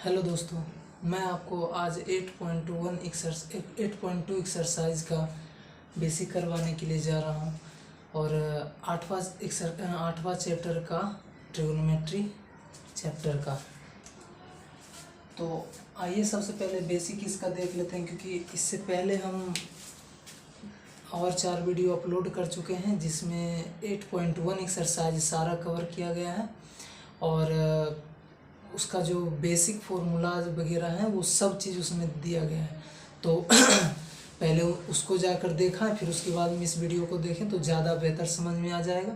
Hello दोस्तों, मैं आपको आज 8.2 एक्सरसाइज का बेसिक करवाने के लिए जा रहा हूँ और आठवां चैप्टर का ट्रिग्नोमेट्री चैप्टर का। तो आइए सबसे पहले बेसिक इसका देख लेते हैं, क्योंकि इससे पहले हम और 4 वीडियो अपलोड कर चुके हैं जिसमें 8.1 एक्सरसाइज सारा कवर किया गया है और उसका जो बेसिक फार्मूलाज वगैरह हैं वो सब चीज़ उसमें दिया गया है। तो पहले उसको जाकर देखा है, फिर उसके बाद में इस वीडियो को देखें तो ज़्यादा बेहतर समझ में आ जाएगा।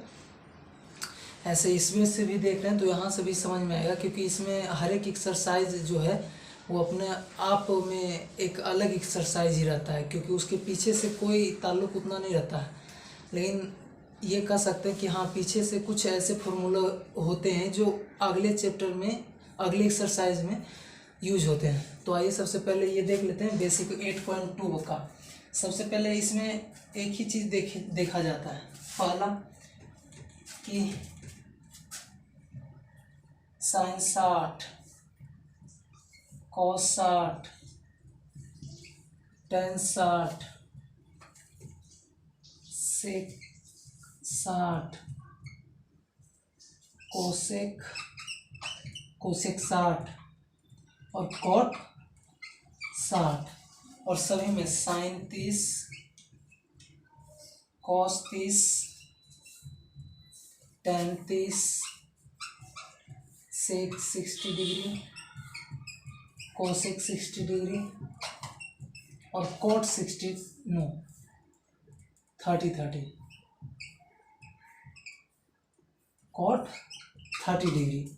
ऐसे इसमें से भी देख रहे हैं तो यहाँ से भी समझ में आएगा, क्योंकि इसमें हर एक एक्सरसाइज जो है वो अपने आप में एक अलग एक्सरसाइज ही रहता है, क्योंकि उसके पीछे से कोई ताल्लुक़ उतना नहीं रहता है। लेकिन ये कह सकते हैं कि हाँ, पीछे से कुछ ऐसे फार्मूला होते हैं जो अगले चैप्टर में अगले एक्सरसाइज में यूज होते हैं। तो आइए सबसे पहले ये देख लेते हैं बेसिक 8.2 का। सबसे पहले इसमें एक ही चीज़ देखा जाता है। पहला कि साइन 60, कॉस 60, टेन 60, सेक 60, कोसेक 60 और कॉट 60, और सभी में साइन 30, कॉस 30, टेन 30, सेक 60 डिग्री, कोसेक 60 डिग्री और कॉट 30 कॉट 30 डिग्री।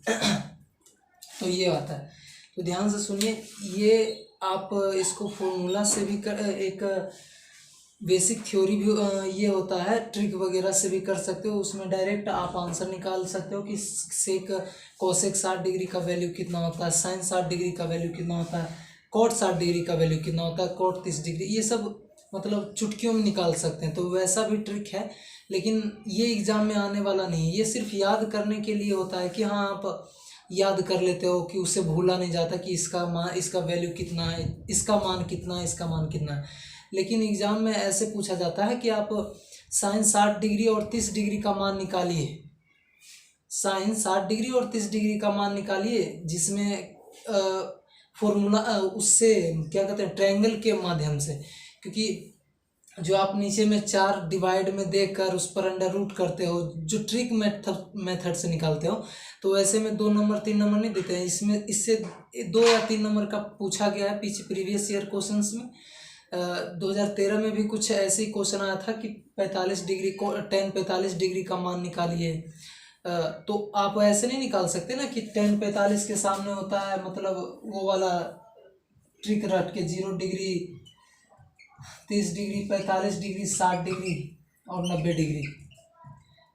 तो ये आता है। तो ध्यान से सुनिए, ये आप इसको फॉर्मूला से भी एक बेसिक थ्योरी भी ये होता है, ट्रिक वगैरह से भी कर सकते हो। उसमें डायरेक्ट आप आंसर निकाल सकते हो कि सेक कोसेक 60 डिग्री का वैल्यू कितना होता है, साइन 60 डिग्री का वैल्यू कितना होता है, कॉट 60 डिग्री का वैल्यू कितना होता है, कॉट 30 डिग्री, ये सब मतलब चुटकियों में निकाल सकते हैं। तो वैसा भी ट्रिक है, लेकिन ये एग्ज़ाम में आने वाला नहीं है। ये सिर्फ याद करने के लिए होता है कि हाँ, आप याद कर लेते हो कि उससे भूला नहीं जाता कि इसका मान, इसका वैल्यू कितना है, इसका मान कितना है, इसका मान कितना है। लेकिन एग्ज़ाम में ऐसे पूछा जाता है कि आप साइन 60 डिग्री और 30 डिग्री का मान निकालिए, साइन 60 डिग्री और 30 डिग्री का मान निकालिए, जिसमें फॉर्मूला उससे क्या कहते हैं, ट्रायंगल के माध्यम से। क्योंकि जो आप नीचे में 4 डिवाइड में देखकर उस पर अंडर रूट करते हो, जो ट्रिक मेथड से निकालते हो, तो ऐसे में 2 नंबर 3 नंबर नहीं देते हैं। इसमें इससे 2 या 3 नंबर का पूछा गया है पीछे प्रीवियस ईयर क्वेश्चंस में। 2013 में भी कुछ ऐसे ही क्वेश्चन आया था कि 45 डिग्री को 45 डिग्री का मान निकालिए। तो आप ऐसे नहीं निकाल सकते ना कि 45 के सामने होता है, मतलब वो वाला ट्रिक रट के 0 डिग्री, 30 डिग्री, 45 डिग्री, 60 डिग्री और 90 डिग्री।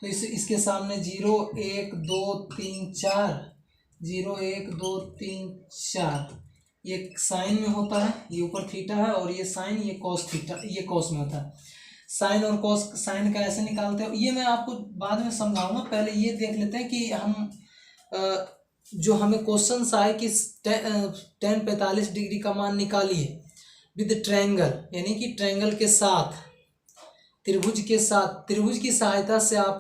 तो इसके सामने 0 1 2 3 4, 0 1 2 3 4 ये साइन में होता है, ये ऊपर थीटा है, और ये साइन, ये कॉस थीटा, ये कॉस में होता है। साइन और कॉस, साइन का ऐसे निकालते हो, ये मैं आपको बाद में समझाऊंगा। पहले ये देख लेते हैं कि हम जो हमें क्वेश्चन आए कि 45 डिग्री का मान निकालिए विद ट्रायंगल, यानी कि ट्रायंगल के साथ, त्रिभुज के साथ, त्रिभुज की सहायता से आप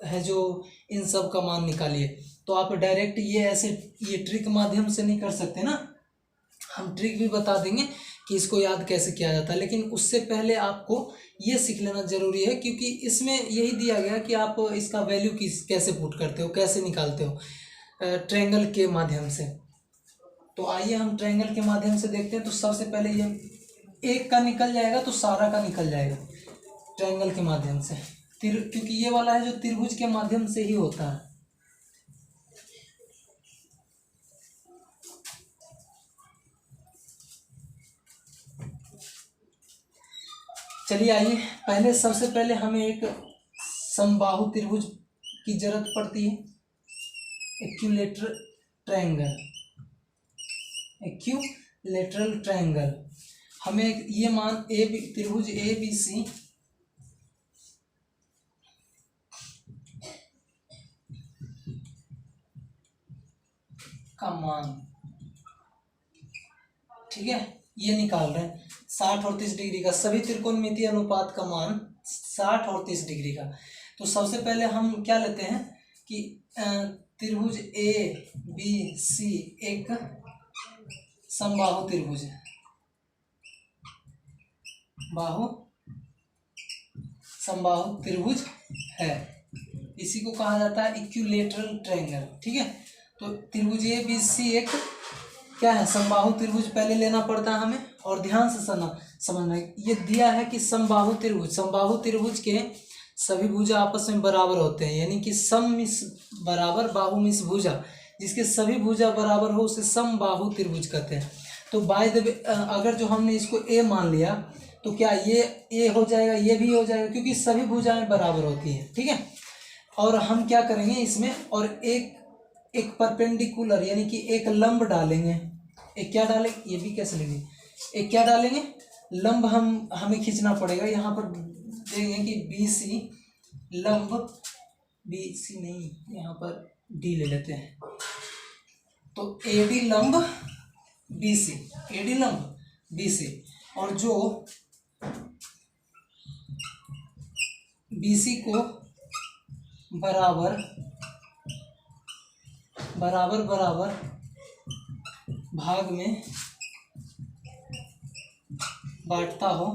है जो इन सब का मान निकालिए। तो आप डायरेक्ट ये ऐसे ये ट्रिक माध्यम से नहीं कर सकते ना, हम ट्रिक भी बता देंगे कि इसको याद कैसे किया जाता है। लेकिन उससे पहले आपको ये सीख लेना जरूरी है, क्योंकि इसमें यही दिया गया कि आप इसका वैल्यू कैसे पुट करते हो, कैसे निकालते हो, ट्रायंगल के माध्यम से। तो आइए हम ट्रायंगल के माध्यम से देखते हैं। तो सबसे पहले ये एक का निकल जाएगा तो सारा का निकल जाएगा ट्रायंगल के माध्यम से, क्योंकि ये वाला है जो त्रिभुज के माध्यम से ही होता है। चलिए आइए, पहले सबसे पहले हमें एक समबाहु त्रिभुज की जरूरत पड़ती है, इक्विलेटरल ट्रायंगल, इक्विलेटरल ट्रायंगल। हमें ये मान त्रिभुज ABC का मान ठीक है, ये निकाल रहे हैं 60 और 30 डिग्री का, सभी त्रिकोणमितीय अनुपात का मान 60 और 30 डिग्री का। तो सबसे पहले हम क्या लेते हैं कि त्रिभुज ए बी सी एक समबाहु त्रिभुज है, समबाहु त्रिभुज है, इसी को कहा जाता है इक्विलैटरल ट्रायंगल। ठीक है, तो त्रिभुज ए बी सी एक क्या है, समबाहु त्रिभुज पहले लेना पड़ता है हमें। और ध्यान से समझना, ये दिया है कि समबाहु त्रिभुज के सभी भुजा आपस में बराबर होते हैं, यानी कि सममिस बराबर बाहुमिस भुजा, जिसके सभी भुजा बराबर हो उसे समबाहु त्रिभुज कहते हैं। तो बाय द वे अगर जो हमने इसको ए मान लिया तो क्या ये ए हो जाएगा, ये भी हो जाएगा, क्योंकि सभी भुजाएं बराबर होती हैं। ठीक है, और हम क्या करेंगे इसमें, और एक परपेंडिकुलर यानी कि एक लंब डालेंगे। एक क्या डालेंगे, ये भी कैसे लेंगे, एक क्या डालेंगे, लंब हमें खींचना पड़ेगा। यहाँ पर देंगे कि बी सी लंब, बी सी नहीं, यहाँ पर डी ले लेते हैं, तो ए डी लंब बी सी, ए डी लंब बी सी, और जो बी सी को बराबर भाग में बांटता हो,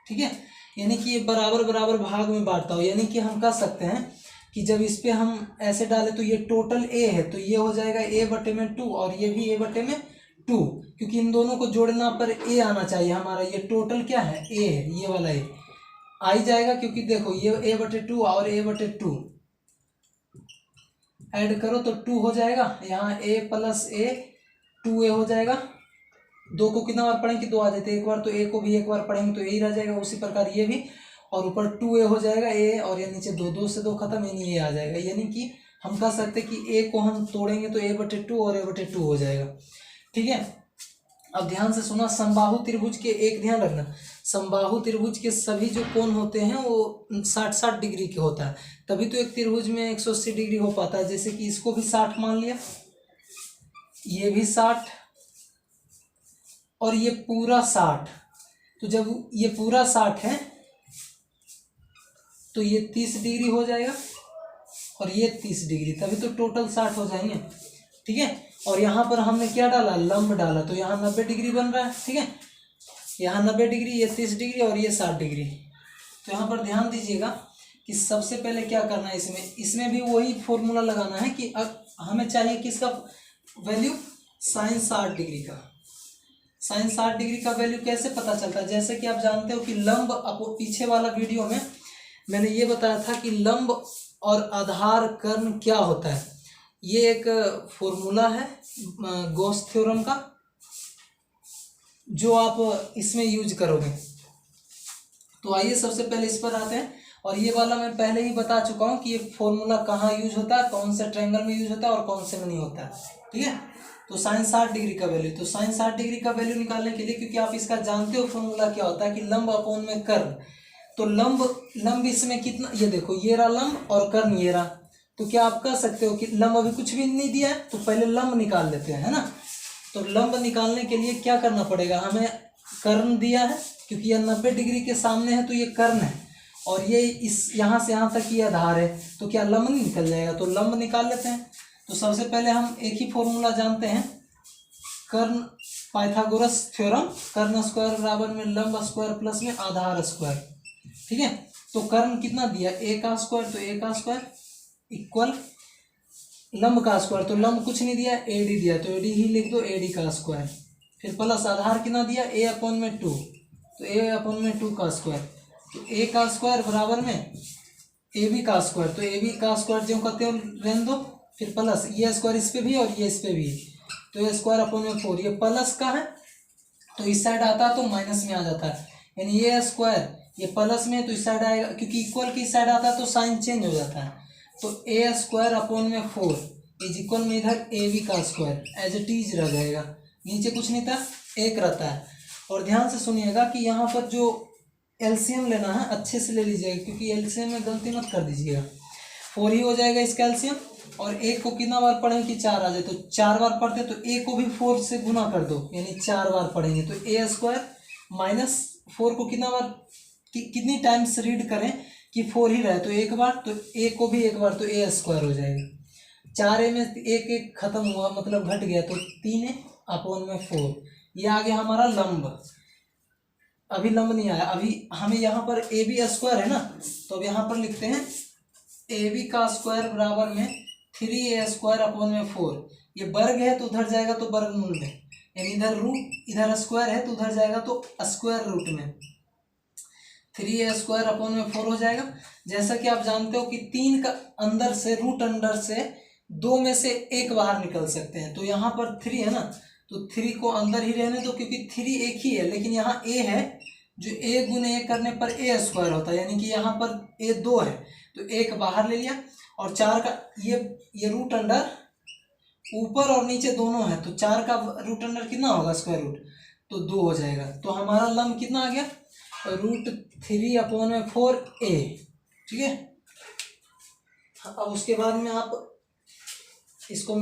ठीक है, यानी कि ये बराबर भाग में बांटता हो। यानी कि हम कह सकते हैं कि जब इस पे हम ऐसे डाले तो ये टोटल ए है, तो ये हो जाएगा ए बटे में 2 और ये भी ए बटे में 2, क्योंकि इन दोनों को जोड़ना पर ए आना चाहिए हमारा। ये टोटल क्या है, ए है, ये वाला ए आ ही जाएगा, क्योंकि देखो ये ए बटे 2 और ए बटे 2 ऐड करो तो 2 हो जाएगा, यहाँ ए प्लस ए 2a हो जाएगा। 2 को कितना बार पढ़ेंगे, 2 आ जाते हैं, एक बार तो ए को भी एक बार पढ़ेंगे तो यही रह जाएगा, उसी प्रकार ये भी, और ऊपर 2a हो जाएगा ए, और ये नीचे 2 से 2 खत्म, यानी ये आ जाएगा। यानी कि हम कह सकते हैं कि ए को हम तोड़ेंगे तो ए बटे 2 और ए बटे 2 हो जाएगा। ठीक है, अब ध्यान से सुना, समबाहु त्रिभुज के एक ध्यान रखना, समबाहु त्रिभुज के सभी जो कोण होते हैं वो 60-60 डिग्री के होता है, तभी तो एक त्रिभुज में 180 डिग्री हो पाता है। जैसे कि इसको भी 60 मान लिया, ये भी 60 और ये पूरा 60, तो जब ये पूरा 60 है तो ये 30 डिग्री हो जाएगा और ये 30 डिग्री, तभी तो टोटल 60 हो जाएंगे। ठीक है, और यहाँ पर हमने क्या डाला, लंब डाला, तो यहाँ 90 डिग्री बन रहा है। ठीक है, यहाँ 90 डिग्री, ये 30 डिग्री और ये 60 डिग्री। तो यहाँ पर ध्यान दीजिएगा कि सबसे पहले क्या करना है, इसमें भी वही फॉर्मूला लगाना है कि अब हमें चाहिए किसका वैल्यू, साइन 60 डिग्री का। साइन 60 डिग्री का वैल्यू कैसे पता चलता है, जैसे कि आप जानते हो कि लंब, पीछे वाला वीडियो में मैंने ये बताया था कि लंब और आधार कर्ण क्या होता है। ये एक फॉर्मूला है गॉस थ्योरम का, जो आप इसमें यूज करोगे। तो आइए सबसे पहले इस पर आते हैं, और ये वाला मैं पहले ही बता चुका हूँ कि ये फॉर्मूला कहाँ यूज होता है, कौन से ट्रायंगल में यूज होता है और कौन से में नहीं होता है। ठीक है, तो साइन 60 डिग्री का वैल्यू, तो साइन 60 डिग्री का वैल्यू निकालने के लिए, क्योंकि आप इसका जानते हो फॉर्मूला क्या होता है कि लंब अपॉन में कर्ण, तो लंब इसमें कितना, ये देखो ये रहा लंब और कर्ण ये रहा, तो क्या आप कह सकते हो कि लंब अभी कुछ भी नहीं दिया है, तो पहले लंब निकाल लेते हैं, है ना। तो लंब निकालने के लिए क्या करना पड़ेगा, हमें कर्ण दिया है, क्योंकि यह 90 डिग्री के सामने है तो ये कर्ण है, और ये इस यहाँ से यहाँ तक ये आधार है, तो क्या लंब नहीं निकल जाएगा, तो लंब निकाल लेते हैं। तो सबसे पहले हम एक ही फॉर्मूला जानते हैं, कर्ण पाइथागोरस थ्योरम, कर्ण स्क्वायर बराबर में लंब स्क्वायर प्लस में आधार स्क्वायर। ठीक है, तो कर्ण कितना दिया, ए का स्क्वायर, तो ए का स्क्वायर इक्वल लंब का स्क्वायर, तो लंब कुछ नहीं दिया, ए डी दिया, तो ए डी ही लिख दो, ए डी का स्क्वायर, फिर प्लस आधार कितना दिया, ए अपॉन में 2, तो ए अपॉन में 2 का स्क्वायर, तो ए का स्क्वायर बराबर में ए बी का स्क्वायर, तो ए बी का स्क्वायर जो कहते हो रहने दो, फिर प्लस ये स्क्वायर इस पे भी और ये इस पे भी, तो ये स्क्वायर अपॉन में 4, ये प्लस का है तो इस साइड आता है तो माइनस में आ जाता है, यानी ये स्क्वायर ये प्लस में तो इस साइड आएगा, क्योंकि इक्वल की साइड आता है तो साइन चेंज हो जाता है, तो ए स्क्वायर अपॉन में 4 इज इक्वल में इधर ए बी का स्क्वायर एज इट इज रह जाएगा, नीचे कुछ नहीं था, एक रहता है। और ध्यान से सुनिएगा कि यहाँ पर जो एलसीएम लेना है अच्छे से ले लीजिएगा, क्योंकि एलसीएम में गलती मत कर दीजिएगा। 4 ही हो जाएगा इसका एलसीएम। और ए को कितना बार पढ़ेंगे कि 4 आ जाए, तो 4 बार पढ़ते तो ए को भी 4 से गुना कर दो, यानी 4 बार पढ़ेंगे तो ए स्क्वायर माइनस 4 को कितना बार कितनी टाइम्स रीड करें कि 4 ही रहे, तो एक बार, तो ए को भी एक बार, तो ए स्क्वायर हो जाएगा। 4 में एक एक खत्म हुआ, मतलब घट गया, तो 3 अपॉन में 4। ये आ गया हमारा लंब। अभी लंब नहीं आया, अभी हमें यहाँ पर ए बी स्क्वायर है ना, तो अब यहाँ पर लिखते हैं ए बी का स्क्वायर बराबर में 3a स्क्वायर अपॉन में 4। ये वर्ग है तो उधर जाएगा तो वर्गमूल में, यानी इधर रूट, इधर स्क्वायर है तो उधर जाएगा तो स्क्वायर रूट में, 3a स्क्वायर अपॉन में 4 हो जाएगा। जैसा कि आप जानते हो कि 3 का अंदर से, रूट अंदर से 2 में से 1 बाहर निकल सकते हैं, तो यहाँ पर 3 है ना, तो 3 को अंदर ही रहने दो, क्योंकि 3 एक ही है, लेकिन यहाँ a है, जो a गुने a करने पर a स्क्वायर होता है, यानी कि यहाँ पर a 2 है तो 1 बाहर ले लिया। और 4 का ये रूट अंडर ऊपर और नीचे दोनों है, तो 4 का रूट अंडर कितना होगा, स्क्वायर रूट, तो 2 हो जाएगा। तो हमारा लंब कितना आ गया, √3 अपॉन में 4a, ठीक है। अब उसके बाद में आप इसको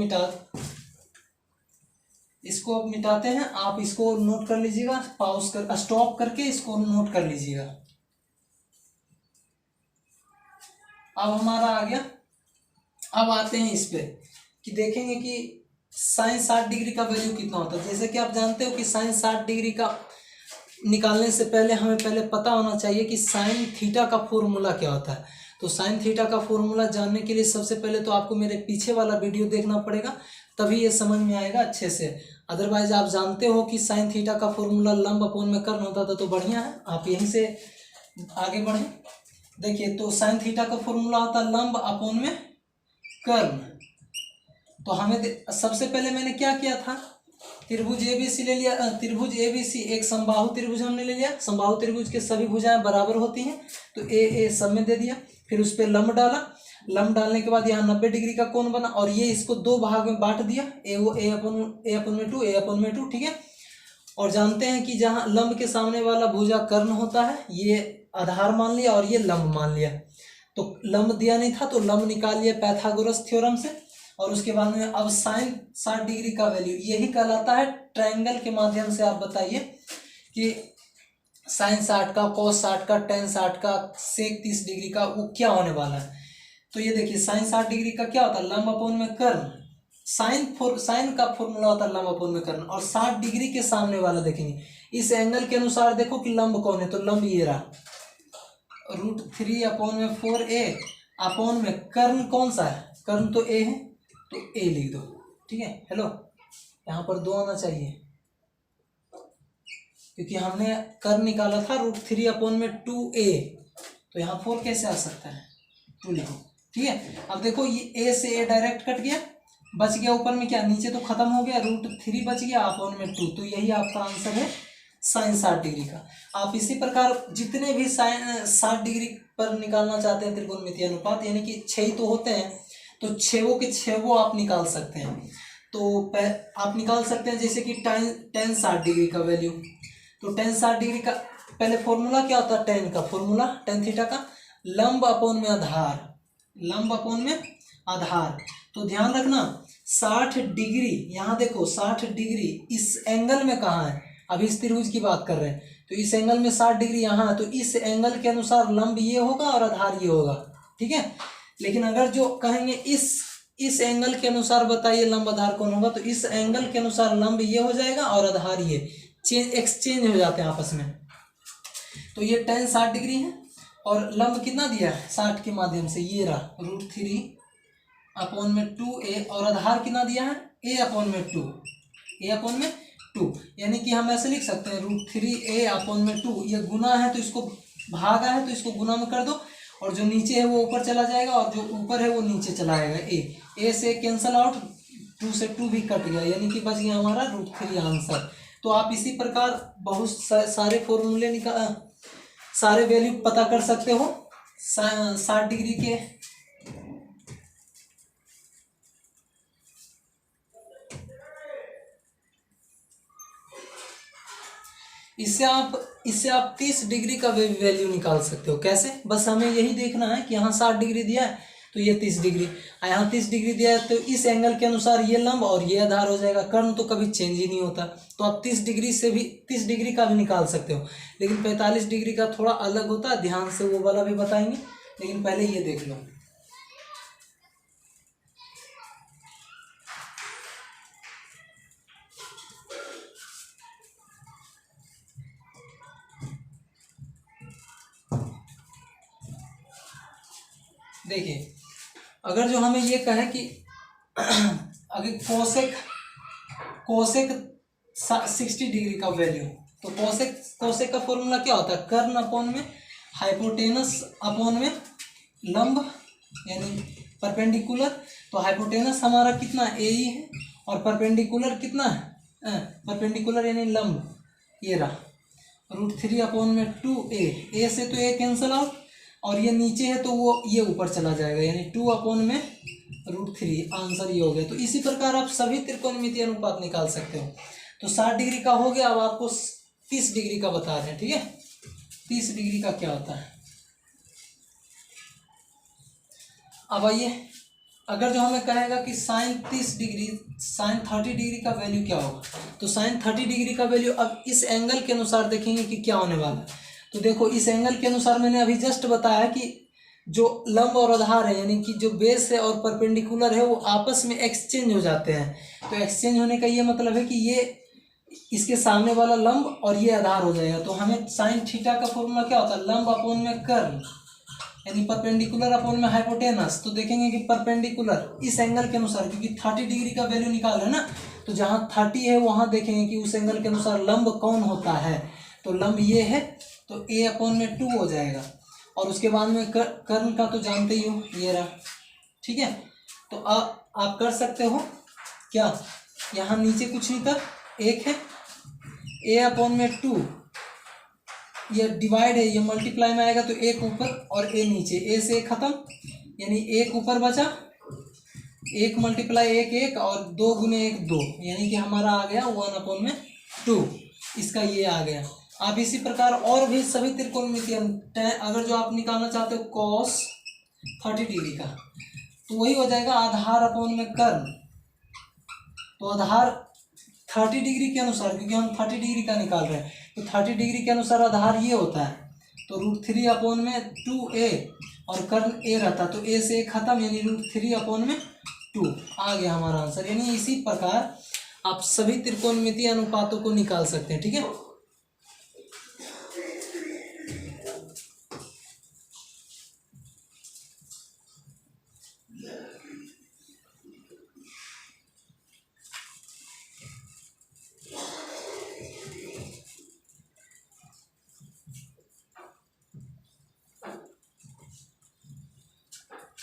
मिटाते हैं। आप इसको नोट कर लीजिएगा, पॉज कर, स्टॉप करके इसको नोट कर लीजिएगा। अब हमारा आ गया। अब आते हैं इस पे कि देखेंगे कि साइन 60 डिग्री का वैल्यू कितना होता है। जैसे कि आप जानते हो कि साइन 60 डिग्री का निकालने से पहले हमें पहले पता होना चाहिए कि साइन थीटा का फॉर्मूला क्या होता है। तो साइन थीटा का फॉर्मूला जानने के लिए सबसे पहले तो आपको मेरे पीछे वाला वीडियो देखना पड़ेगा, तभी ये समझ में आएगा अच्छे से। अदरवाइज आप जानते हो कि साइन थीटा का फॉर्मूला लंब अपॉन में कर्ण होता था, तो बढ़िया है, आप यहीं से आगे बढ़ें। देखिए, तो साइन थीटा का फॉर्मूला होता है लंब अपॉन में कर्ण। तो हमें सबसे पहले मैंने क्या किया था, त्रिभुज एबीसी ले लिया। त्रिभुज एबीसी एक समबाहु त्रिभुज हमने ले लिया। समबाहु त्रिभुज के सभी भुजाएं बराबर होती हैं, तो ए सब में दे दिया। फिर उस पर लंब डाला। लंब डालने के बाद यहाँ 90 डिग्री का कोण बना, और ये इसको 2 भाग में बांट दिया, ए अपन में 2, ए अपन में 2, ठीक है। और जानते हैं कि जहाँ लंब के सामने वाला भुजा कर्ण होता है, ये आधार मान लिया और ये लंब मान लिया। तो लंब दिया नहीं था तो लंब निकाल लिया पाइथागोरस थ्योरम से। और उसके बाद में अब साइन 60 डिग्री का वैल्यू यही कहलाता है। ट्रायंगल के माध्यम से आप बताइए कि साइन 60 का, कॉस 60 का, टेन 60 का, सेक 30 डिग्री का वो क्या होने वाला है। तो ये देखिए, साइन 60 डिग्री का क्या होता है, लंब अपॉन में कर्ण। साइन का फॉर्मूला होता है लंब अपॉन में कर्ण। और 60 डिग्री के सामने वाला देखेंगे, इस एंगल के अनुसार देखो कि लंब कौन है, तो लंब ये रहा, √3 अपॉन में 4a अपॉन में कर्ण कौन सा है, कर्ण तो a है, तो a लिख दो, ठीक है। हेलो, यहाँ पर 2 आना चाहिए, क्योंकि हमने कर्ण निकाला था √3 अपॉन में 2a, तो यहाँ 4 कैसे आ सकता है, 2 लिखो, ठीक है। अब देखो, ये a से a डायरेक्ट कट गया, बच गया ऊपर में क्या, नीचे तो खत्म हो गया, √3 बच गया अपॉन में 2, तो यही आपका आंसर है साइन 60 डिग्री का। आप इसी प्रकार जितने भी साइन 60 डिग्री पर निकालना चाहते हैं त्रिकोणमितीय अनुपात, यानी कि 6 ही तो होते हैं, तो 6 के 6 आप निकाल सकते हैं। तो आप निकाल सकते हैं जैसे कि टेन 60 डिग्री का वैल्यू। तो टेन 60 डिग्री का पहले फॉर्मूला क्या होता है, टेन का फॉर्मूला, टेन थीटा का लंब अपॉन में आधार, लंब अपॉन में आधार। तो ध्यान रखना 60 डिग्री, यहाँ देखो 60 डिग्री इस एंगल में कहाँ है, अभी इस त्रिभुज की बात कर रहे हैं, तो इस एंगल में 60 डिग्री यहाँ है, तो इस एंगल के अनुसार लंब ये होगा और आधार ये होगा, ठीक है। लेकिन अगर जो कहेंगे इस एंगल के अनुसार बताइए लंब आधार कौन होगा, तो इस एंगल के अनुसार लंब ये हो जाएगा और आधार ये, एक्सचेंज हो जाते हैं आपस में। तो ये टेन 60 डिग्री है और लंब कितना दिया है 60 के माध्यम से, ये रहा √3 अपॉन में 2a, और आधार कितना दिया है a अपॉन में 2, a अपॉन में 2, यानी कि हम ऐसे लिख सकते हैं √3a अपॉन में 2। ये गुना है तो इसको भागा है तो इसको गुना में कर दो, और जो नीचे है वो ऊपर चला जाएगा और जो ऊपर है वो नीचे चला आएगा। a से कैंसल आउट, 2 से 2 भी कट गया, यानी कि बच गया हमारा √3 आंसर। तो आप इसी प्रकार बहुत सारे फॉर्मूले सारे वैल्यू पता कर सकते हो 60 डिग्री के। इससे आप 30 डिग्री का वैल्यू निकाल सकते हो। कैसे, बस हमें यही देखना है कि यहाँ 60 डिग्री दिया है तो ये 30 डिग्री, यहाँ 30 डिग्री दिया है, तो इस एंगल के अनुसार ये लंब और ये आधार हो जाएगा। कर्ण तो कभी चेंज ही नहीं होता, तो आप 30 डिग्री से भी 30 डिग्री का भी निकाल सकते हो, लेकिन 45 डिग्री का थोड़ा अलग होता है, ध्यान से वो वाला भी बताएंगे, लेकिन पहले ये देख लो। देखिए, अगर जो हमें ये कहे कि अगर कोसेक 60 डिग्री का वैल्यू, तो कोसेक का फॉर्मूला क्या होता है, कर्ण अपॉन में हाइपोटेनस अपॉन में लंब यानी परपेंडिकुलर। तो हाइपोटेनस हमारा कितना ए ही है, और परपेंडिकुलर कितना है, परपेंडिकुलर यानी लंब ये रहा √3 अपॉन में 2a, ए से तो ए कैंसिल आउट, और ये नीचे है तो वो ये ऊपर चला जाएगा, यानी 2 अपॉन में √3, आंसर ये हो गया। तो इसी प्रकार आप सभी त्रिकोणमितीय अनुपात निकाल सकते हो। तो 60 डिग्री का हो गया, अब आपको 30 डिग्री का बता रहे हैं, ठीक है। 30 डिग्री का क्या होता है, अब आइए, अगर जो हमें कहेगा कि साइन 30 डिग्री, साइन 30 डिग्री का वैल्यू क्या होगा, तो साइन 30 डिग्री का वैल्यू अब इस एंगल के अनुसार देखेंगे कि क्या होने वाला है। तो देखो, इस एंगल के अनुसार मैंने अभी जस्ट बताया कि जो लंब और आधार है, यानी कि जो बेस है और परपेंडिकुलर है, वो आपस में एक्सचेंज हो जाते हैं। तो एक्सचेंज होने का ये मतलब है कि ये इसके सामने वाला लंब और ये आधार हो जाएगा। तो हमें साइन थीटा का फॉर्मूला क्या होता है, लंब अपॉन में कर्ण यानी परपेंडिकुलर अपॉन में हाइपोटेनस। तो देखेंगे कि परपेंडिकुलर इस एंगल के अनुसार, क्योंकि 30 डिग्री का वैल्यू निकाल रहे हैं ना, तो जहाँ 30 है वहाँ देखेंगे कि उस एंगल के अनुसार लंब कौन होता है, तो लंब ये है, तो a अपॉन में 2 हो जाएगा। और उसके बाद में कर्ण का तो जानते ही हो, ये रहा, ठीक है। तो आप कर सकते हो क्या, यहाँ नीचे कुछ नहीं था, एक है, a अपॉन में 2, ये डिवाइड है, ये मल्टीप्लाई में आएगा, तो एक ऊपर और a नीचे, a से खत्म, यानी एक ऊपर बचा, एक मल्टीप्लाई एक और 2 गुने 1 2, यानी कि हमारा आ गया 1 अपॉन में 2, इसका ये आ गया। आप इसी प्रकार और भी सभी त्रिकोणमितीय, अगर जो आप निकालना चाहते हो cos 30 डिग्री का, तो वही हो जाएगा आधार अपॉन में कर्ण। तो आधार 30 डिग्री के अनुसार, क्योंकि हम 30 डिग्री का निकाल रहे हैं, तो 30 डिग्री के अनुसार आधार ये होता है, तो √3 अपॉन में 2a और कर्ण a रहता, तो a से खत्म, यानी √3 अपॉन में 2 आ गया हमारा आंसर। यानी इसी प्रकार आप सभी त्रिकोणमितीय अनुपातों को निकाल सकते हैं, ठीक है।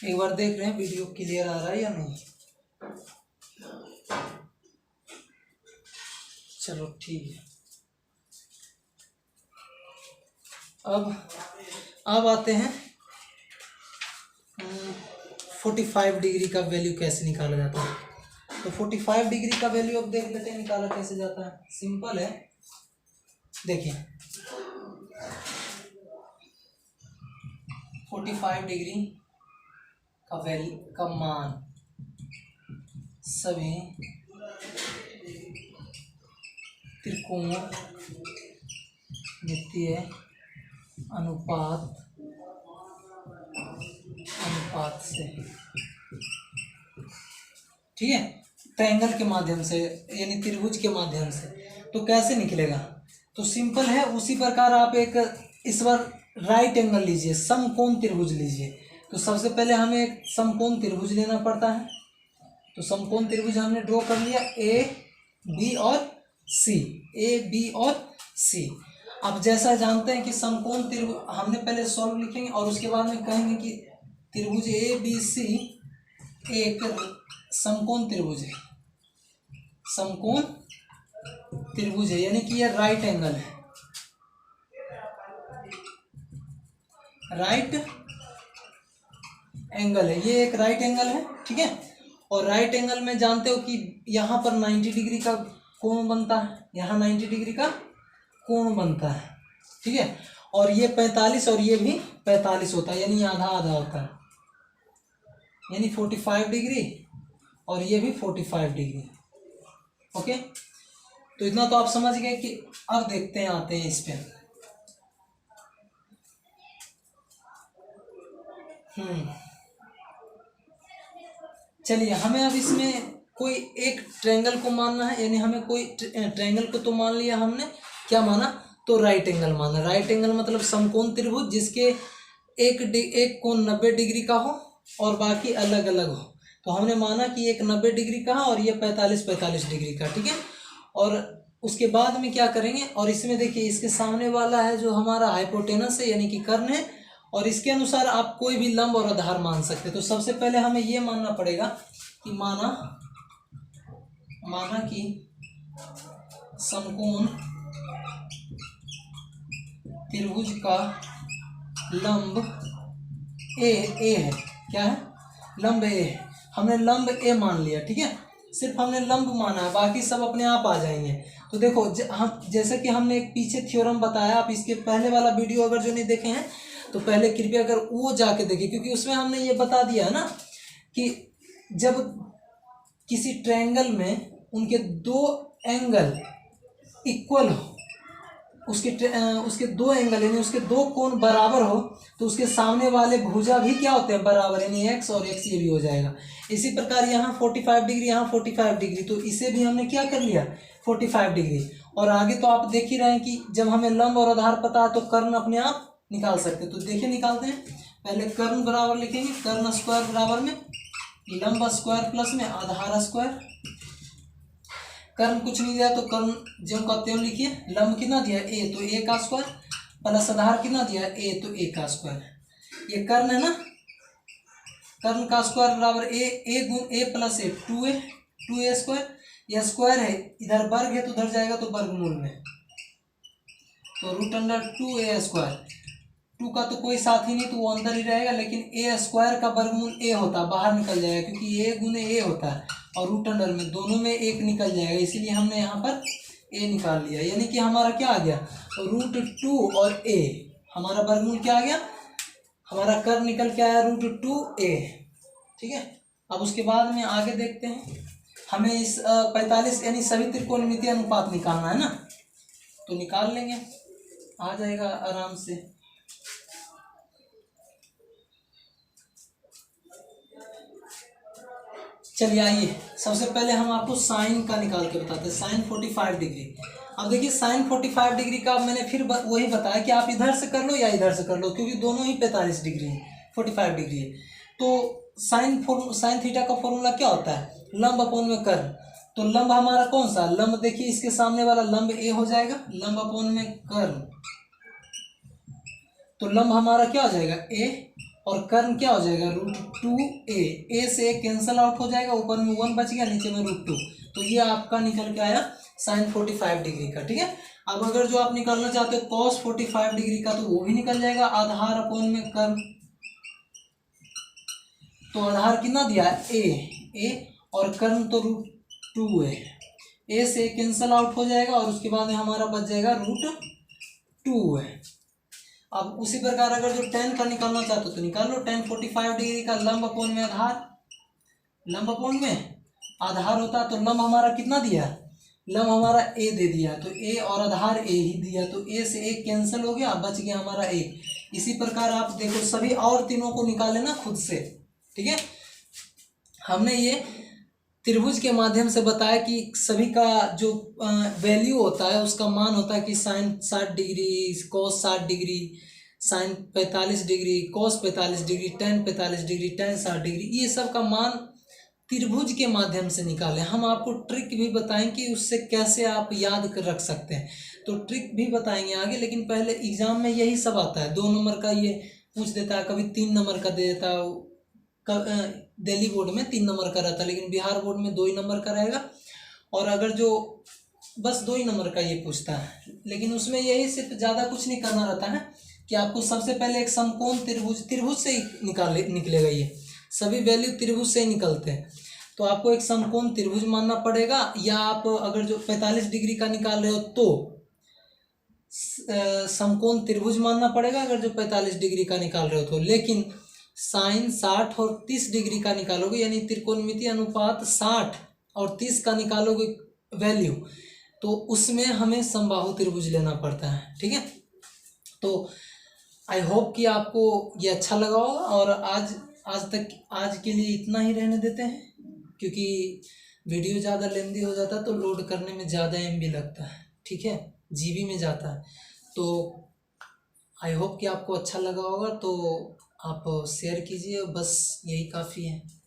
एक बार देख रहे हैं वीडियो क्लियर आ रहा है या नहीं। चलो ठीक है। अब आते हैं 45 डिग्री का वैल्यू कैसे निकाला जाता है। तो 45 डिग्री का वैल्यू अब देख लेते हैं निकाला कैसे जाता है। सिंपल है, देखिए 45 डिग्री का वैल्यू का मान सभी त्रिकोणमितीय अनुपात से, ठीक है, ट्रायंगल के माध्यम से यानी त्रिभुज के माध्यम से। तो कैसे निकलेगा, तो सिंपल है, उसी प्रकार आप एक इस बार राइट एंगल लीजिए, समकोण त्रिभुज लीजिए। तो सबसे पहले हमें एक समकोण त्रिभुज लेना पड़ता है। तो समकोण त्रिभुज हमने ड्रॉ कर लिया, ए बी और सी, ए बी और सी। अब जैसा जानते हैं कि समकोण त्रिभुज, हमने पहले सॉल्व लिखेंगे और उसके बाद में कहेंगे कि त्रिभुज ए बी सी एक समकोण त्रिभुज है, समकोण त्रिभुज है, यानी कि यह राइट एंगल है, राइट एंगल है, ये एक राइट एंगल है, ठीक है। और राइट एंगल में जानते हो कि यहाँ पर 90 डिग्री का कोण बनता है, यहाँ 90 डिग्री का कोण बनता है, ठीक है। और ये 45 और ये भी 45 होता है, यानी आधा आधा होता है। यानी 45 डिग्री, और ये भी 45 डिग्री। ओके, तो इतना तो आप समझ गए कि अब देखते हैं, आते हैं इस पे। चलिए, हमें अब इसमें कोई एक ट्रायंगल को मानना है, यानी हमें कोई ट्रायंगल को तो मान लिया हमने, क्या माना, तो राइट एंगल माना। राइट एंगल मतलब समकोण त्रिभुज जिसके एक कोण 90 डिग्री का हो और बाकी अलग अलग हो। तो हमने माना कि एक 90 डिग्री का है और ये 45 डिग्री का, ठीक है। और उसके बाद में क्या करेंगे, और इसमें देखिए इसके सामने वाला है जो हमारा हाइपोटेनस है यानी कि कर्ण है, और इसके अनुसार आप कोई भी लंब और आधार मान सकते हैं। तो सबसे पहले हमें ये मानना पड़ेगा कि माना कि समकोण त्रिभुज का लंब ए है, क्या है, लंब ए है। हमने लंब ए मान लिया, ठीक है, सिर्फ हमने लंब माना है, बाकी सब अपने आप आ जाएंगे। तो देखो हम जैसे कि हमने एक पीछे थ्योरम बताया, आप इसके पहले वाला वीडियो अगर जो नहीं देखे हैं तो पहले कृपया अगर वो जाके देखें, क्योंकि उसमें हमने ये बता दिया है ना कि जब किसी ट्रायंगल में उनके दो एंगल इक्वल हो, उसके दो एंगल यानी उसके दो कोण बराबर हो, तो उसके सामने वाले भुजा भी क्या होते हैं, बराबर, यानी एक्स और एक्स ये भी हो जाएगा। इसी प्रकार यहाँ 45 डिग्री, यहाँ 45 डिग्री, तो इसे भी हमने क्या कर लिया, 45 डिग्री। और आगे तो आप देख ही रहे हैं कि जब हमें लंब और आधार पता है तो कर्ण अपने आप निकाल सकते हैं। तो देखिए निकालते हैं, पहले कर्ण बराबर लिखेंगे, कर्ण स्क्वायर बराबर में लंब स्क्वायर प्लस में आधार स्क्वायर। कर्ण कुछ नहीं दिया तो कर्ण जो का त्यों लिखिए, लंब कितना दिया ए, तो ए का स्क्वायर, प्लस आधार कितना दिया ए, तो ए का स्क्वायर। ये कर्ण है ना, कर्ण का स्क्वायर बराबर ए गुण ए प्लस ए, 2a स्क्वायर। यह स्क्वायर है, इधर वर्ग है तो उधर जाएगा तो वर्गमूल में, तो √2a स्क्वायर। 2 का तो कोई साथ ही नहीं तो वो अंदर ही रहेगा, लेकिन ए स्क्वायर का वर्गमूल ए होता है, बाहर निकल जाएगा, क्योंकि ए गुने ए होता है और √अंडर में दोनों में एक निकल जाएगा, इसीलिए हमने यहाँ पर ए निकाल लिया। यानी कि हमारा क्या आ गया, √2 और ए, हमारा वर्गमूल क्या आ गया, हमारा कर्व निकल के आया √2a, ठीक है। अब उसके बाद में आगे देखते हैं, हमें इस 45 यानी सभी त्रिकोणमितीय अनुपात निकालना है ना, तो निकाल लेंगे, आ जाएगा आराम से। चलिए आइए, सबसे पहले हम आपको साइन का निकाल के बताते हैं, साइन 45 डिग्री। अब देखिए साइन 45 डिग्री का मैंने फिर वही बताया कि आप इधर से कर लो या इधर से कर लो, क्योंकि दोनों ही 45 डिग्री है, 45 डिग्री है। तो साइन थीटा का फॉर्मूला क्या होता है, लंब अपॉन में कर्ण। तो लंब हमारा कौन सा, लंब देखिए इसके सामने वाला लंब ए हो जाएगा, लंब अपॉन में कर्ण, तो लंब हमारा क्या हो जाएगा ए, और कर्ण क्या हो जाएगा √2a। ए से एक कैंसल आउट हो जाएगा, ऊपर में 1 बच गया, नीचे में √2, तो ये आपका निकल के आया साइन 45 डिग्री का, ठीक है। अब अगर जो आप निकालना चाहते हो कॉस 45 डिग्री का, तो वो भी निकल जाएगा, आधार अपॉन में कर्ण। तो आधार कितना दिया है ए, और कर्ण तो √2 है, ए से कैंसल आउट हो जाएगा, और उसके बाद में हमारा बच जाएगा √2 है। अब उसी प्रकार अगर जो tan का निकालना चाहते हो तो निकाल लो, tan 45 डिग्री का लंब अपॉन में आधार, लंब अपॉन में आधार होता है, तो लंब हमारा कितना दिया, लंब हमारा ए दे दिया, तो ए और आधार ए ही दिया, तो ए से एक कैंसिल हो गया, बच गया हमारा एक। इसी प्रकार आप देखो सभी और तीनों को निकाले ना खुद से, ठीक है। हमने ये त्रिभुज के माध्यम से बताया कि सभी का जो वैल्यू होता है उसका मान होता है कि sine 60 degree, cos 60 degree, sine 45 degree, cos 45 degree, tan 45 degree, tan 60 degree, ये सब का मान त्रिभुज के माध्यम से निकालें। हम आपको ट्रिक भी बताएं कि उससे कैसे आप याद कर रख सकते हैं, तो ट्रिक भी बताएंगे आगे, लेकिन पहले एग्जाम में यही सब आता है। 2 नंबर का ये पूछ देता है, कभी 3 नंबर का दे देता है, दिल्ली बोर्ड में 3 नंबर का रहता है, लेकिन बिहार बोर्ड में 2 ही नंबर का रहेगा, और अगर जो बस 2 ही नंबर का ये पूछता है, लेकिन उसमें यही सिर्फ ज़्यादा कुछ नहीं करना रहता है कि आपको सबसे पहले एक समकोण त्रिभुज से ही निकलेगा, ये सभी वैल्यू त्रिभुज से ही निकलते हैं, तो आपको एक समकोण त्रिभुज मानना पड़ेगा, या आप अगर जो 45 डिग्री का निकाल रहे हो तो समकोण त्रिभुज मानना पड़ेगा, अगर जो 45 डिग्री का निकाल रहे हो तो। लेकिन साइन 60 और 30 डिग्री का निकालोगे, यानी त्रिकोणमितीय अनुपात 60 और 30 का निकालोगे वैल्यू, तो उसमें हमें समबाहु त्रिभुज लेना पड़ता है। ठीक है, तो आई होप कि आपको ये अच्छा लगा होगा। और आज के लिए इतना ही रहने देते हैं, क्योंकि वीडियो ज़्यादा लेंदी हो जाता है तो लोड करने में ज़्यादा MB लगता है। ठीक है, GB में जाता है। तो आई होप कि आपको अच्छा लगा होगा, तो आप शेयर कीजिए, बस यही काफ़ी है।